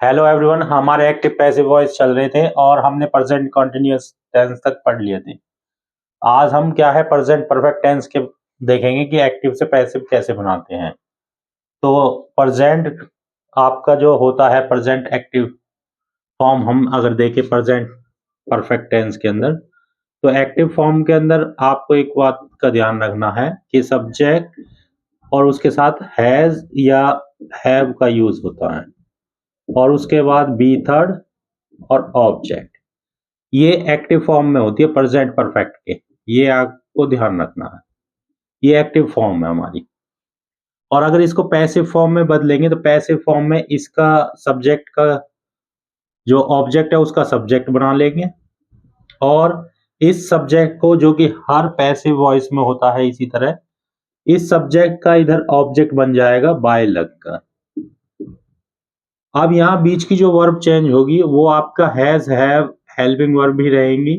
Hello everyone, हमारे active passive voice चल रहे थे और हमने प्रेजेंट कंटिन्यूअस टेंस तक पढ़ लिए थे। आज हम क्या है प्रेजेंट परफेक्ट टेंस के देखेंगे कि एक्टिव से पैसिव कैसे बनाते हैं। तो प्रेजेंट आपका जो होता है प्रेजेंट एक्टिव फॉर्म, हम अगर देखें प्रेजेंट परफेक्ट टेंस के अंदर, तो एक्टिव फॉर्म के अंदर आपको एक बात का ध्यान रखना है कि सब्जेक्ट और उसके साथ हैज या हैव का यूज होता है और उसके बाद बी थर्ड और ऑब्जेक्ट, ये एक्टिव फॉर्म में होती है प्रेजेंट परफेक्ट के। ये आपको ध्यान रखना है, ये एक्टिव फॉर्म है हमारी। और अगर इसको पैसिव फॉर्म में बदलेंगे तो पैसिव फॉर्म में इसका सब्जेक्ट का जो ऑब्जेक्ट है उसका सब्जेक्ट बना लेंगे और इस सब्जेक्ट को, जो कि हर पैसिव वॉइस में होता है इसी तरह, इस सब्जेक्ट का इधर ऑब्जेक्ट बन जाएगा बाय लगकर। अब यहाँ बीच की जो वर्ब चेंज होगी वो आपका हैज हैव हेल्पिंग वर्ब भी रहेंगी,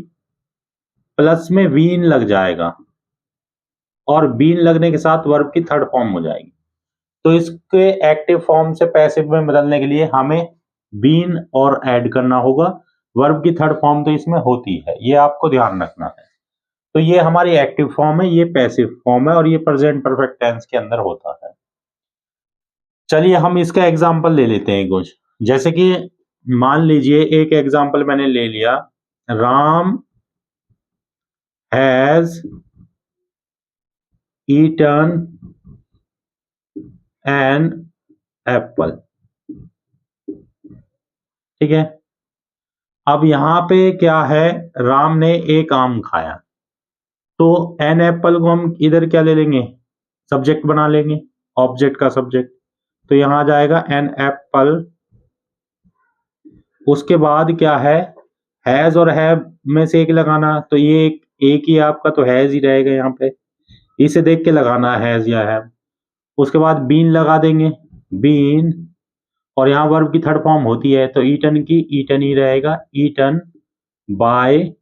प्लस में बीन लग जाएगा और बीन लगने के साथ वर्ब की थर्ड फॉर्म हो जाएगी। तो इसके एक्टिव फॉर्म से पैसिव में बदलने के लिए हमें बीन और ऐड करना होगा। वर्ब की थर्ड फॉर्म तो इसमें होती है, ये आपको ध्यान रखना है। तो ये हमारी एक्टिव फॉर्म है, ये पैसिव फॉर्म है और ये प्रेजेंट परफेक्ट टेंस के अंदर होता है। चलिए हम इसका एग्जाम्पल ले लेते हैं कुछ। जैसे कि मान लीजिए एक एग्जाम्पल मैंने ले लिया, Ram has eaten an apple. ठीक है, अब यहां पे क्या है, राम ने एक आम खाया, तो एन एप्पल को हम इधर क्या ले लेंगे, सब्जेक्ट बना लेंगे, ऑब्जेक्ट का सब्जेक्ट। तो यहां आ जाएगा एन एप्पल। उसके बाद क्या है, हैज और हैव में से एक लगाना, तो ये एक ही आपका तो हैज ही रहेगा यहाँ पे, इसे देख के लगाना है हैज या हैव। उसके बाद बीन लगा देंगे, बीन, और यहाँ वर्ब की थर्ड फॉर्म होती है तो ईटन की ईटन ही रहेगा, ईटन बाय,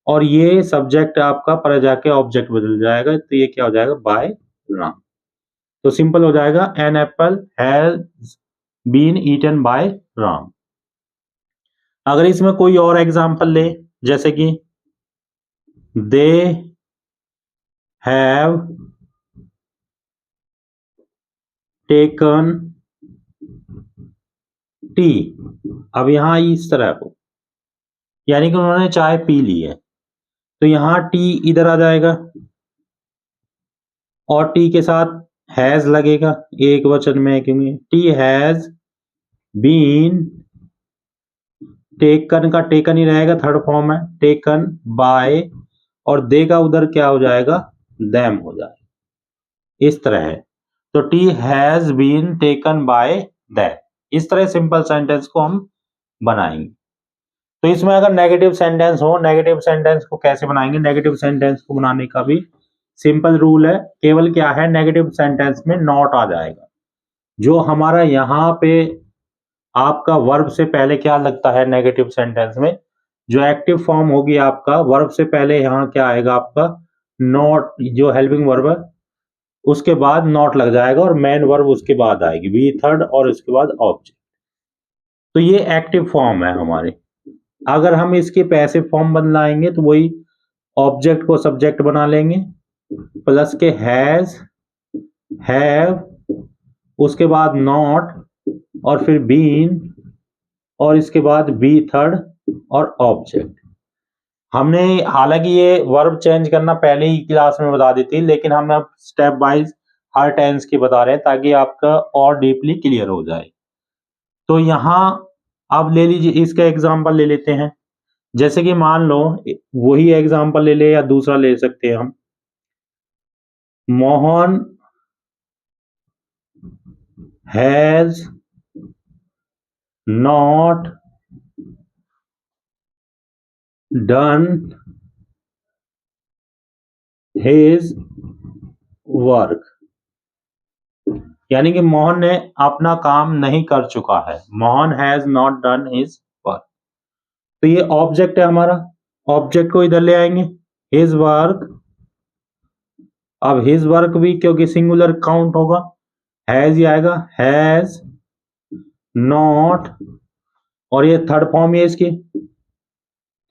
और ये सब्जेक्ट आपका पर जाके ऑब्जेक्ट बदल जाएगा, तो ये क्या हो जाएगा, बाय राम। तो सिंपल हो जाएगा, an apple has been eaten by Ram. अगर इसमें कोई और एग्जांपल ले, जैसे कि दे हैव टेकन टी। अब यहां इस तरह को, यानी कि उन्होंने चाय पी ली है, तो यहां टी इधर आ जाएगा और टी के साथ हैज लगेगा, एक वचन में, क्योंकि टी हैज बीन, टेकन का टेकन ही रहेगा, थर्ड फॉर्म है, टेकन बाय, और दे का उधर क्या हो जाएगा, देम हो जाएगा, इस तरह है। तो tea has been taken by them, इस तरह सिंपल सेंटेंस को हम बनाएंगे। तो इसमें अगर नेगेटिव सेंटेंस हो, नेगेटिव सेंटेंस को कैसे बनाएंगे, नेगेटिव सेंटेंस को बनाने का भी सिंपल रूल है, केवल क्या है, नेगेटिव सेंटेंस में नॉट आ जाएगा। जो हमारा यहाँ पे आपका वर्ब से पहले क्या लगता है नेगेटिव सेंटेंस में, जो एक्टिव फॉर्म होगी आपका, वर्ब से पहले यहाँ क्या आएगा आपका, नॉट, जो हेल्पिंग वर्ब है उसके बाद नॉट लग जाएगा और मेन वर्ब उसके बाद आएगी, बी थर्ड, और उसके बाद ऑब्जेक्ट। तो ये एक्टिव फॉर्म है हमारी। अगर हम इसके पैसिव फॉर्म बदलाएंगे तो वही ऑब्जेक्ट को सब्जेक्ट बना लेंगे, प्लस के हैज हैव, उसके बाद नॉट, और फिर बीन, और इसके बाद बी थर्ड और ऑब्जेक्ट। हमने हालांकि ये वर्ब चेंज करना पहले ही क्लास में बता दी थी, लेकिन हम अब स्टेप वाइज हर टेंस की बता रहे हैं ताकि आपका और डीपली क्लियर हो जाए। तो यहाँ अब ले लीजिए, इसका एग्जांपल ले लेते हैं। जैसे कि मान लो, वही एग्जांपल ले ले या दूसरा ले सकते हैं हम, Mohan has not done his work. यानी कि मोहन ने अपना काम नहीं कर चुका है, Mohan has not done his work. तो ये ऑब्जेक्ट है हमारा, ऑब्जेक्ट को इधर ले आएंगे, हिज वर्क। अब हिज वर्क भी क्योंकि सिंगुलर काउंट होगा, हैज ही आएगा, हैज नॉट और ये थर्ड फॉर्म है इसकी,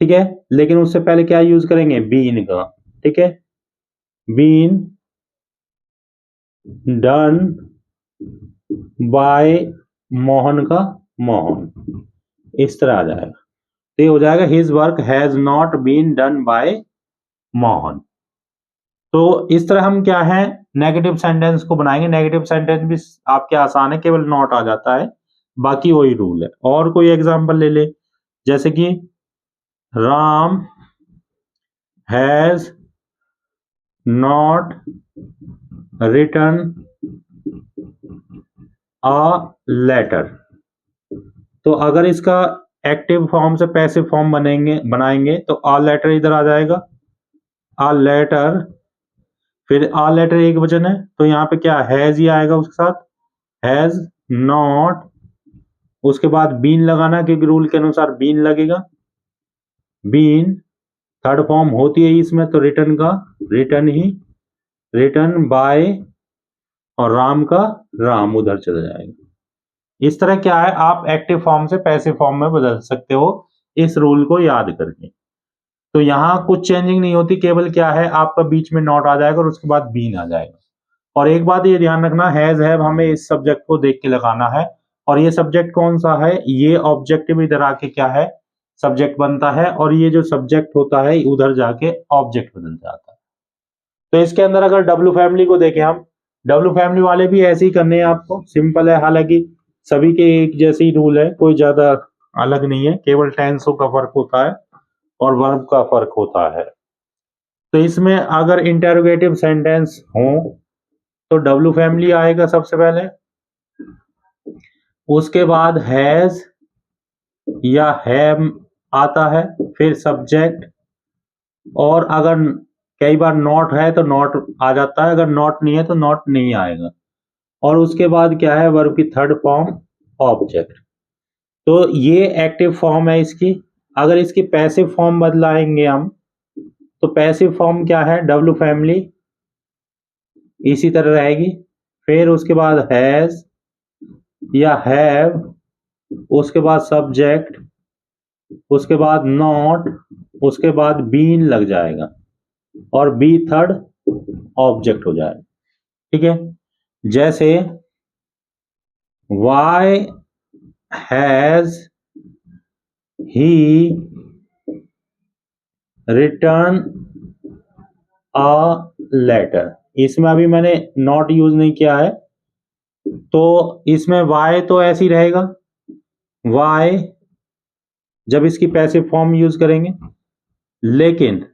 ठीक है। लेकिन उससे पहले क्या यूज करेंगे, बीन का, ठीक है। बीन डन बाय मोहन का मोहन, इस तरह आ जाएगा। तो ये हो जाएगा his work has not been done by Mohan. तो इस तरह हम क्या है नेगेटिव सेंटेंस को बनाएंगे। नेगेटिव सेंटेंस भी आपके आसान है, केवल नॉट आ जाता है, बाकी वही रूल है। और कोई एग्जांपल ले ले, जैसे कि Ram has not written a letter. तो अगर इसका एक्टिव फॉर्म से पैसिव फॉर्म बनाएंगे तो अ लेटर इधर आ जाएगा, अ लेटर, फिर अ लेटर एक वचन है तो यहाँ पे क्या हैज ही आएगा उसके साथ, हैज नॉट, उसके बाद बीन लगाना क्योंकि रूल के अनुसार बीन लगेगा, बीन थर्ड फॉर्म होती है इसमें तो रिटर्न का रिटर्न ही, रिटर्न बाय, और राम का राम उधर चला जाएगा। इस तरह क्या है आप एक्टिव फॉर्म से पैसिव फॉर्म में बदल सकते हो इस रूल को याद करके। तो यहाँ कुछ चेंजिंग नहीं होती, केवल क्या है आपका बीच में नॉट आ जाएगा और उसके बाद बीन आ जाएगा। और एक बात ये ध्यान रखना, हैज हैव हमें इस सब्जेक्ट को देख के लगाना है, और ये सब्जेक्ट कौन सा है, ये ऑब्जेक्टिव इधर आके क्या है सब्जेक्ट बनता है, और ये जो सब्जेक्ट होता है उधर जाके ऑब्जेक्ट बदल जाता है। तो इसके अंदर अगर डब्ल्यू फैमिली को देखें हम, डब्ल्यू फैमिली वाले भी ऐसे ही करने हैं आपको, सिंपल है, हालांकि सभी के एक जैसे ही रूल है, कोई ज्यादा अलग नहीं है, केवल टेंसों का फर्क होता है और वर्ब का फर्क होता है। तो इसमें अगर इंटेरोगेटिव सेंटेंस हो तो डब्ल्यू फैमिली आएगा सबसे पहले, उसके बाद हैज या हैव आता है, फिर सब्जेक्ट, और अगर कई बार नॉट है तो नॉट आ जाता है, अगर नॉट नहीं है तो नॉट नहीं आएगा, और उसके बाद क्या है वर्ब की थर्ड फॉर्म ऑब्जेक्ट। तो ये एक्टिव फॉर्म है इसकी। अगर इसकी पैसिव फॉर्म बदलाएंगे हम तो पैसिव फॉर्म क्या है डब्ल्यू फैमिली इसी तरह रहेगी, फिर उसके बाद हैज या हैव, उसके बाद सब्जेक्ट, उसके बाद नॉट, उसके बाद बीन लग जाएगा और बी थर्ड ऑब्जेक्ट हो जाएगा, ठीक है। जैसे why has he written a letter, इसमें अभी मैंने नॉट यूज नहीं किया है, तो इसमें वाई तो ऐसे ही रहेगा, वाई जब इसकी पैसिव फॉर्म यूज करेंगे, लेकिन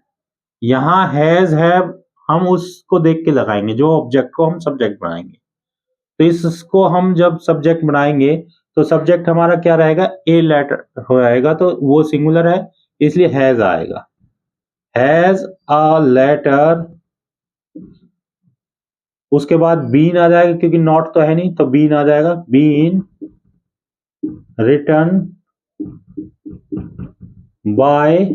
यहां हैज हैव हम उसको देख के लगाएंगे जो ऑब्जेक्ट को हम सब्जेक्ट बनाएंगे। तो इसको हम जब सब्जेक्ट बनाएंगे तो सब्जेक्ट हमारा क्या रहेगा, ए लेटर हो जाएगा, तो वो सिंगुलर है इसलिए हैज आएगा, हैज अ लेटर, उसके बाद बीन आ जाएगा क्योंकि नॉट तो है नहीं तो बीन आ जाएगा, बीन रिटर्न बाय,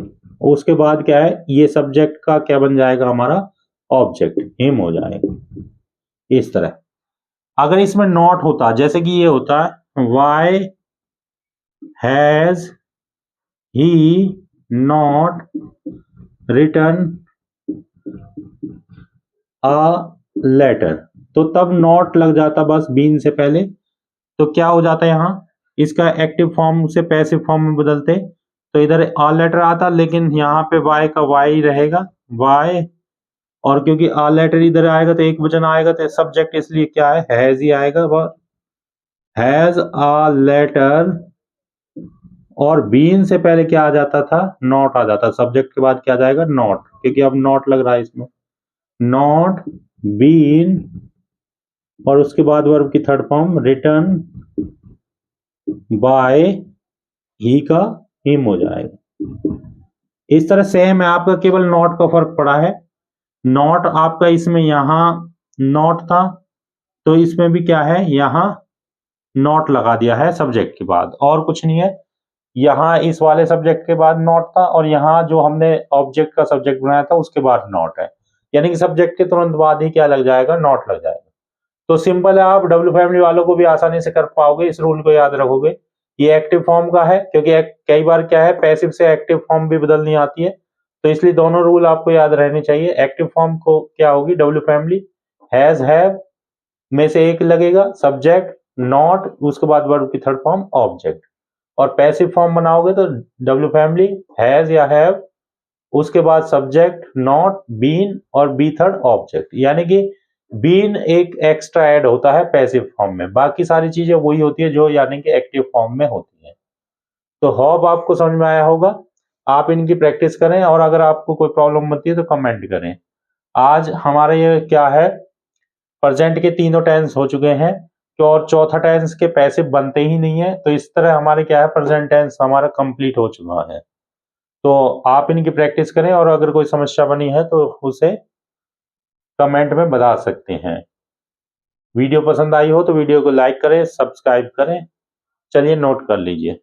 उसके बाद क्या है ये सब्जेक्ट का क्या बन जाएगा हमारा ऑब्जेक्ट हिम हो जाएगा। इस तरह अगर इसमें नॉट होता जैसे कि ये होता है why has he not written a letter, तो तब नॉट लग जाता बस बीन से पहले, तो क्या हो जाता है यहाँ इसका एक्टिव फॉर्म से पैसिव फॉर्म में बदलते तो इधर अ लेटर आता, लेकिन यहाँ पे वाई का वाई रहेगा वाई, और क्योंकि अ लेटर इधर आएगा तो एक वचन आएगा तो सब्जेक्ट इसलिए क्या है हैज ही आएगा, हैज अ लेटर, और बीन से पहले क्या आ जाता था नॉट आ जाता, सब्जेक्ट के बाद क्या आ जाएगा नॉट, क्योंकि अब नॉट लग रहा है इसमें, नॉट बीन, और उसके बाद वर्ब की थर्ड फॉर्म रिटर्न बाय ही का हिम हो जाएगा। इस तरह सेम है आपका, केवल नॉट का फर्क पड़ा है, नॉट आपका इसमें यहां नॉट था तो इसमें भी क्या है यहां नॉट लगा दिया है सब्जेक्ट के बाद, और कुछ नहीं है, यहाँ इस वाले सब्जेक्ट के बाद नॉट था और यहाँ जो हमने ऑब्जेक्ट का सब्जेक्ट बनाया था उसके बाद नॉट है, यानी कि सब्जेक्ट के तुरंत बाद ही क्या लग जाएगा नॉट लग जाएगा। तो सिंपल है, आप डब्ल्यू फैमिली वालों को भी आसानी से कर पाओगे, इस रूल को याद रखोगे ये एक्टिव फॉर्म का है, क्योंकि कई बार क्या है पैसिव से एक्टिव फॉर्म भी बदलनी आती है, तो इसलिए दोनों रूल आपको याद रहने चाहिए। एक्टिव फॉर्म को क्या होगी, डब्ल्यू फैमिली हैज हैव में से एक लगेगा, सब्जेक्ट नॉट, उसके बाद वर्ब की थर्ड फॉर्म ऑब्जेक्ट। और पैसिव फॉर्म बनाओगे तो डब्ल्यू फैमिली हैज या हैव, उसके बाद सब्जेक्ट नॉट, बीन और बी थर्ड ऑब्जेक्ट। यानी कि बीन एक एक्स्ट्रा ऐड होता है पैसिव फॉर्म में, बाकी सारी चीजें वही होती है जो यानी कि एक्टिव फॉर्म में होती है। तो होप आपको समझ में आया होगा, आप इनकी प्रैक्टिस करें और अगर आपको कोई प्रॉब्लम होती है तो कमेंट करें। आज हमारे ये क्या है, प्रेजेंट के तीनों टेंस हो चुके हैं, तो और चौथा टेंस के पैसिव बनते ही नहीं है, तो इस तरह हमारे क्या है प्रेजेंट टेंस हमारा कंप्लीट हो चुका है। तो आप इनकी प्रैक्टिस करें और अगर कोई समस्या बनी है तो उसे कमेंट में बता सकते हैं। वीडियो पसंद आई हो तो वीडियो को लाइक करें, सब्सक्राइब करें। चलिए नोट कर लीजिए।